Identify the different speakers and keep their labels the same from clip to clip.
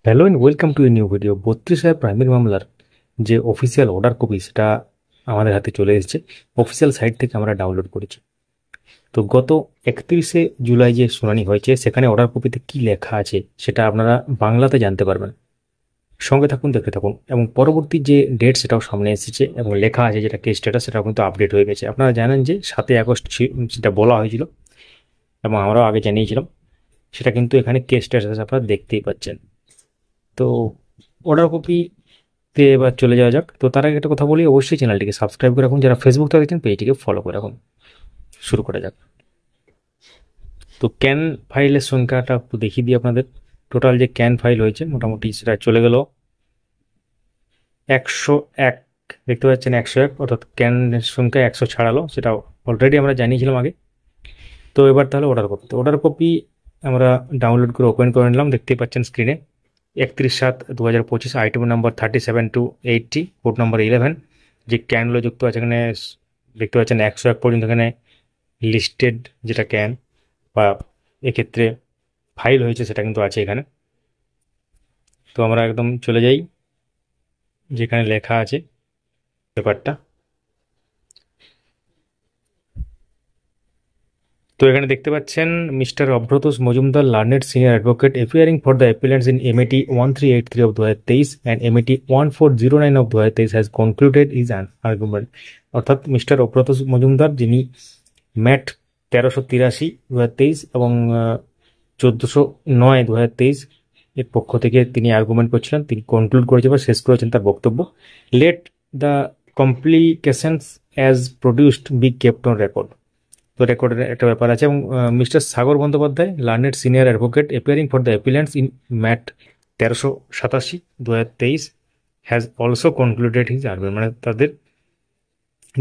Speaker 1: Hello and welcome to a new video. 32 primary মামলার যে official order copy সেটা আমাদের হাতে চলে এসেছে। অফিসিয়াল সাইট থেকে আমরা ডাউনলোড করেছি। তো গত 31 জুলাই যে শুনানি হয়েছে সেখানে অর্ডার কপিতে কি লেখা আছে সেটা আপনারা বাংলাতে জানতে পারবেন। সঙ্গে থাকুন, দেখতে থাকুন। এবং পরবর্তী যে ডেট সেটাও সামনে এসেছে এবং লেখা আছে যেটা কেস স্ট্যাটাস সেটাও কিন্তু আপডেট হয়ে গেছে। আপনারা জানেন যে 7 আগস্ট সেটা বলা হয়েছিল এবং আমরাও আগে জানিয়েছিলাম। সেটা কিন্তু এখানে কেস স্ট্যাটাস আপনারা দেখতেই পাচ্ছেন। তো অর্ডার কপিতে এবার চলে যাওয়া যাক। তো তার আগে একটা কথা বলি, অবশ্যই চ্যানেলটিকে সাবস্ক্রাইব করে রাখুন, যারা ফেসবুক থেকে দেখছেন পেজটিকে ফলো করে রাখুন। শুরু করা যাক। তো ক্যান ফাইলের সংখ্যাটা একটু দেখিয়ে দিই আপনাদের। টোটাল যে ক্যান ফাইল হয়েছে মোটামুটি সেটা চলে গেল 101। দেখতে পাচ্ছেন 101, অর্থাৎ ক্যানের সংখ্যা 100 ছাড়ালো, সেটা অলরেডি আমরা জানিয়েছিলাম আগে। তো এবার তাহলে অর্ডার কপি আমরা ডাউনলোড করে ওপেন করে নিলাম। দেখতেই পাচ্ছেন স্ক্রিনে 31/7/2025, আইটেম নাম্বার 37-80, কোড নাম্বার 11। যে ক্যানগুলো যুক্ত আছে এখানে দেখতে পাচ্ছেন 101 পর্যন্ত এখানে লিস্টেড যেটা ক্যান বা এক্ষেত্রে ফাইল হয়েছে সেটা কিন্তু আছে এখানে। তো আমরা একদম চলে যাই যেখানে লেখা আছে ব্যাপারটা। তো এখানে দেখতে পাচ্ছেন mister Abhratosh Majumdar, learned senior advocate, appearing for the appellants in MAT 1383 of 2023 and MAT 1409 of 2023 has concluded is an argument. অর্থাৎ মিস্টার অভ্রতোষ মজুমদার, যিনি ম্যাট 1383/2023 এবং 1409/2023 এর পক্ষ থেকে তিনি আর্গুমেন্ট করছিলেন, তিনি কনক্লুড করেছেন বা শেষ করেছেন তার বক্তব্য। Let the complications as produced be kept on record. তো রেকর্ডের একটা ব্যাপার আছে। এবং mister Sagar Bandyopadhyay, learned senior advocate, appearing for the appellants in MAT 1387/2023 has also concluded his argument. মানে তাদের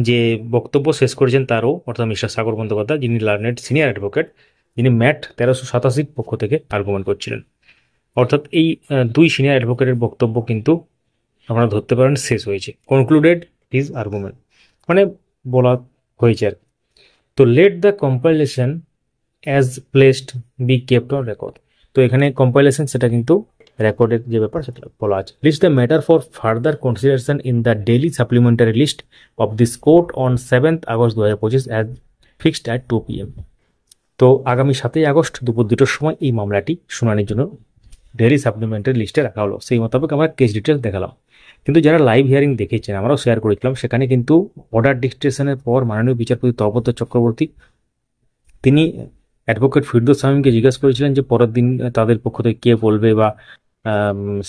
Speaker 1: যে বক্তব্য শেষ করেছেন তারও, অর্থাৎ মিস্টার সাগর বন্দ্যোপাধ্যায়, যিনি লার্নেড সিনিয়র অ্যাডভোকেট, যিনি ম্যাট 1387 পক্ষ থেকে আর্গুমেন্ট করছিলেন। অর্থাৎ এই দুই সিনিয়র অ্যাডভোকেটের বক্তব্য কিন্তু আপনারা ধরতে পারেন শেষ হয়েছে, কনক্লুডেড হিজ আর্গুমেন্ট, মানে বলা হয়েছে আর কি। তো let the compilation as placed B kept on record. তো এখানে কম্পাইলেশন সেটা কিন্তু রেকর্ডের যে ব্যাপার সেটা বলা আছে। List the matter for further consideration in the daily supplementary list of this court on 7 August 2025 as fixed at 2 PM। তো আগামী 7 আগস্ট দুপুর 2টোর সময় এই মামলাটি শুনানির জন্য ডেইলি সাপ্লিমেন্টারি লিস্টে রাখা হলো। সেই মোতাবেক আমরা কেস ডিটেলস দেখালাম। কিন্তু যারা লাইভ হিয়ারিং দেখেছেন, আমরাও শেয়ার করেছিলাম, সেখানে কিন্তু অর্ডার ডিক্টেশনের পর মাননীয় বিচারপতি তপব্রত চক্রবর্তী তিনি অ্যাডভোকেট ফিরদৌস শামীমকে জিজ্ঞেস করেছিলেন যে পরের দিন তাদের পক্ষ থেকে কে বলবে বা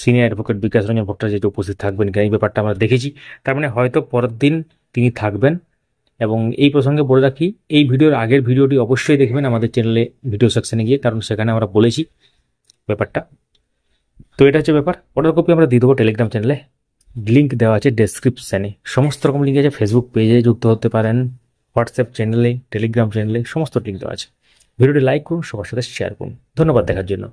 Speaker 1: সিনিয়র অ্যাডভোকেট বিকাশ রঞ্জন ভট্টাচার্য উপস্থিত থাকবেন কিনা, এই ব্যাপারটা আমরা দেখেছি। তার মানে হয়তো পরের দিন তিনি থাকবেন। এবং এই প্রসঙ্গে বলে রাখি, এই ভিডিওর আগের ভিডিওটি অবশ্যই দেখবেন আমাদের চ্যানেলে ভিডিও সেকশনে গিয়ে, কারণ সেখানে আমরা বলেছি ব্যাপারটা। তো এটা হচ্ছে ব্যাপার। অর্ডার কপি আমরা দিয়ে দেবো টেলিগ্রাম চ্যানেলে, লিঙ্ক দেওয়া আছে ডেসক্রিপশানে। সমস্ত রকম লিঙ্ক আছে, ফেসবুক পেজে যুক্ত হতে পারেন, হোয়াটসঅ্যাপ চ্যানেলে, টেলিগ্রাম চ্যানেলে, সমস্ত লিঙ্ক দেওয়া আছে। ভিডিওটি লাইক করুন, সবার সাথে শেয়ার করুন। ধন্যবাদ দেখার জন্য।